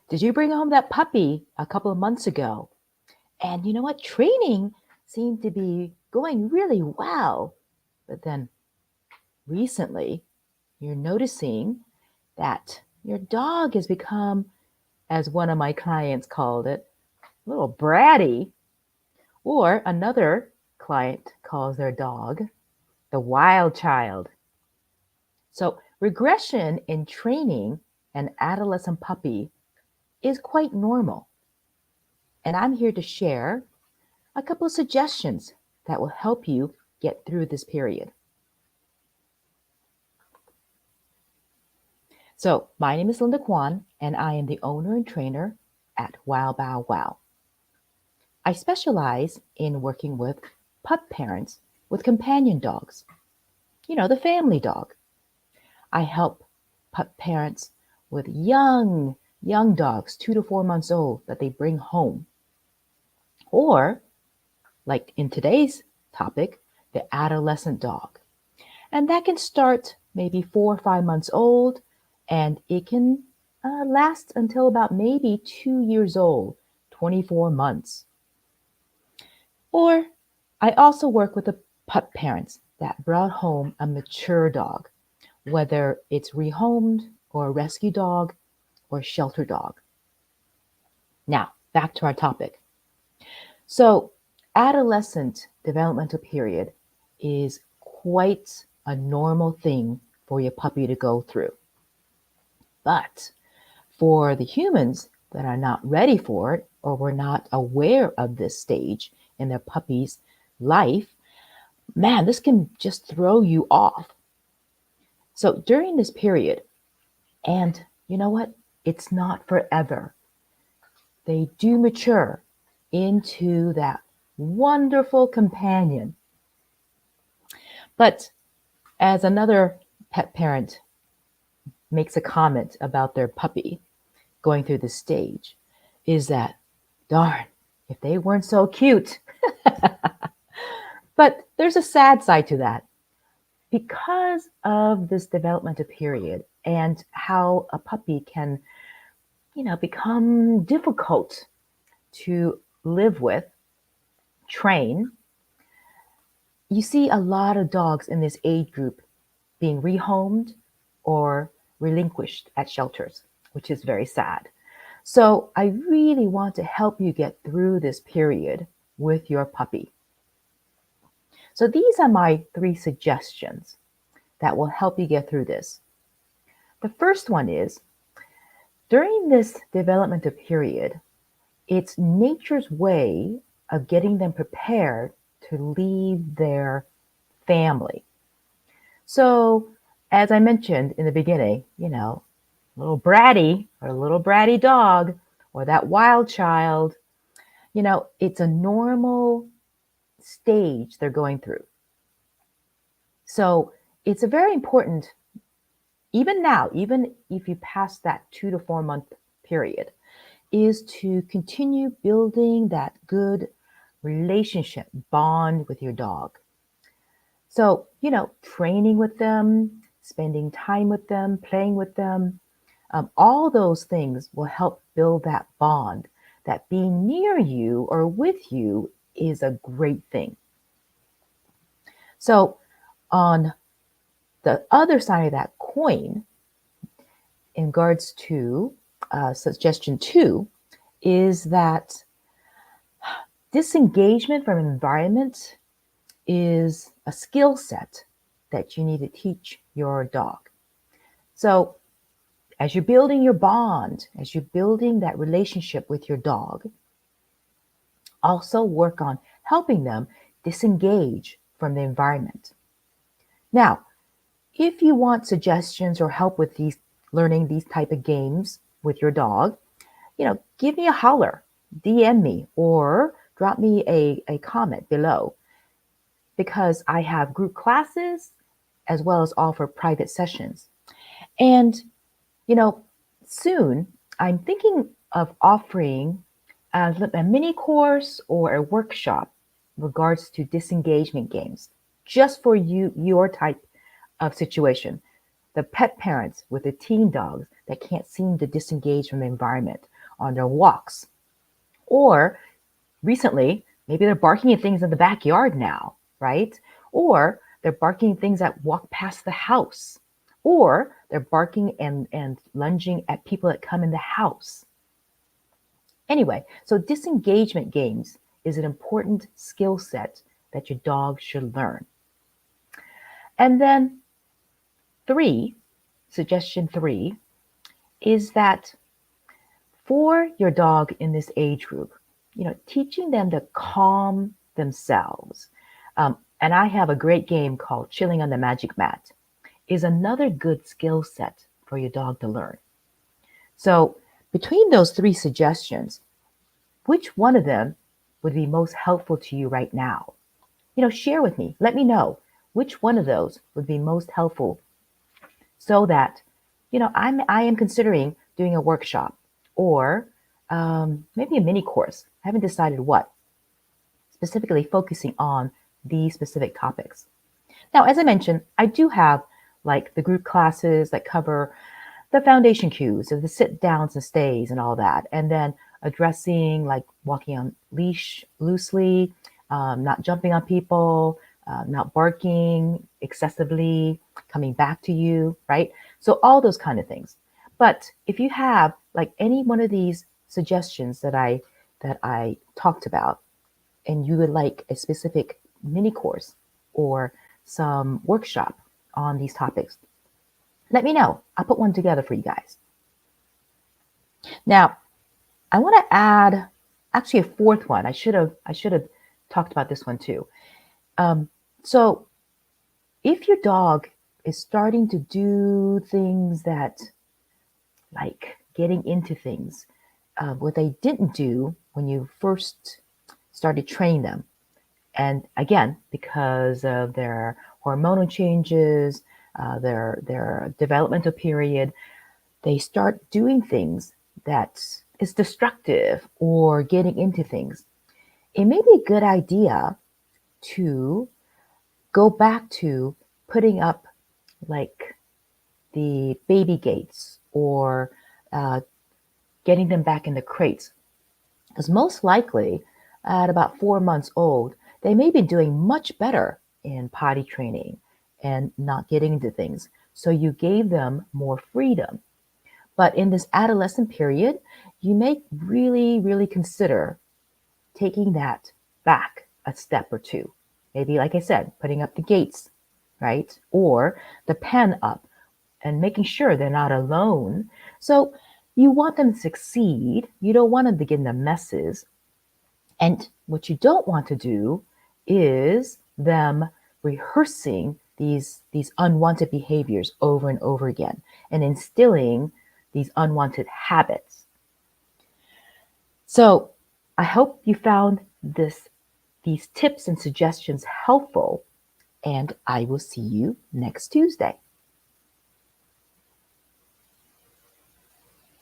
Did you bring home that puppy a couple of months ago? And you know what? Training seemed to be going really well. But then recently, you're noticing that your dog has become, as one of my clients called it, a little bratty. Or another client calls their dog the wild child. So, regression in training an adolescent puppy is quite normal. And I'm here to share a couple of suggestions that will help you get through this period. So, my name is Linda Kwan, and I am the owner and trainer at Wow Bow Wow. I specialize in working with pup parents with companion dogs, the family dog. I help pup parents with young dogs, 2 to 4 months old, that they bring home. Or, like in today's topic, the adolescent dog. And that can start maybe 4 or 5 months old, and it can last until about maybe 2 years old, 24 months. Or I also work with the pup parents that brought home a mature dog, whether it's rehomed or a rescue dog or a shelter dog. Now, back to our topic. So, adolescent developmental period is quite a normal thing for your puppy to go through. But for the humans that are not ready for it or were not aware of this stage in their puppy's life, man, this can just throw you off. So during this period, and you know what? It's not forever. They do mature into that wonderful companion. But as another pet parent makes a comment about their puppy going through this stage, is that, darn, if they weren't so cute. But there's a sad side to that. Because of this developmental period and how a puppy can, become difficult to live with, train, you see a lot of dogs in this age group being rehomed or relinquished at shelters, which is very sad. So I really want to help you get through this period with your puppy. So these are my 3 suggestions that will help you get through this. The first one is, during this developmental period, it's nature's way of getting them prepared to leave their family. So, as I mentioned in the beginning, little bratty dog or that wild child, it's a normal stage they're going through. So it's a very important, even now, even if you pass that 2 to 4 month period, is to continue building that good relationship bond with your dog. So, training with them, spending time with them, playing with them, all those things will help build that bond, that being near you or with you is a great thing. So, on the other side of that coin, in regards to suggestion 2, is that disengagement from environment is a skill set that you need to teach your dog. So as you're building your bond, as you're building that relationship with your dog, also work on helping them disengage from the environment. Now, if you want suggestions or help with learning these type of games with your dog, give me a holler, DM me, or drop me a comment below, because I have group classes as well as offer private sessions. And, soon I'm thinking of offering a mini course or a workshop in regards to disengagement games, just for your type of situation. The pet parents with the teen dogs that can't seem to disengage from the environment, on their walks. Or recently, maybe they're barking at things in the backyard now, right? Or they're barking at things that walk past the house. Or they're barking and lunging at people that come in the house. Anyway, so disengagement games is an important skill set that your dog should learn. And then suggestion three, is that for your dog in this age group, teaching them to calm themselves. And I have a great game called Chilling on the Magic Mat, is another good skill set for your dog to learn. So between those three suggestions, which one of them would be most helpful to you right now? Share with me. Let me know which one of those would be most helpful, so that, I am considering doing a workshop or maybe a mini course. I haven't decided what, specifically focusing on these specific topics. Now, as I mentioned, I do have like the group classes that cover the foundation cues, so the sit downs and stays and all that. And then addressing like walking on leash loosely, not jumping on people, not barking excessively, coming back to you, right? So all those kind of things. But if you have like any one of these suggestions that I talked about, and you would like a specific mini course or some workshop on these topics, let me know. I'll put one together for you guys. Now, I want to add actually a fourth one. I should have talked about this one too. So if your dog is starting to do things that, like getting into things, what they didn't do when you first started training them, and again, because of their hormonal changes, their developmental period, they start doing things that is destructive or getting into things. It may be a good idea to go back to putting up like the baby gates or getting them back in the crates. Because most likely at about 4 months old, they may be doing much better in potty training and not getting into things. So you gave them more freedom. But in this adolescent period, you may really, really consider taking that back a step or two. Maybe, like I said, putting up the gates, right? Or the pen up and making sure they're not alone. So you want them to succeed. You don't want them to get in the messes. And what you don't want to do is them rehearsing these unwanted behaviors over and over again and instilling these unwanted habits. So I hope you found these tips and suggestions helpful, and I will see you next Tuesday.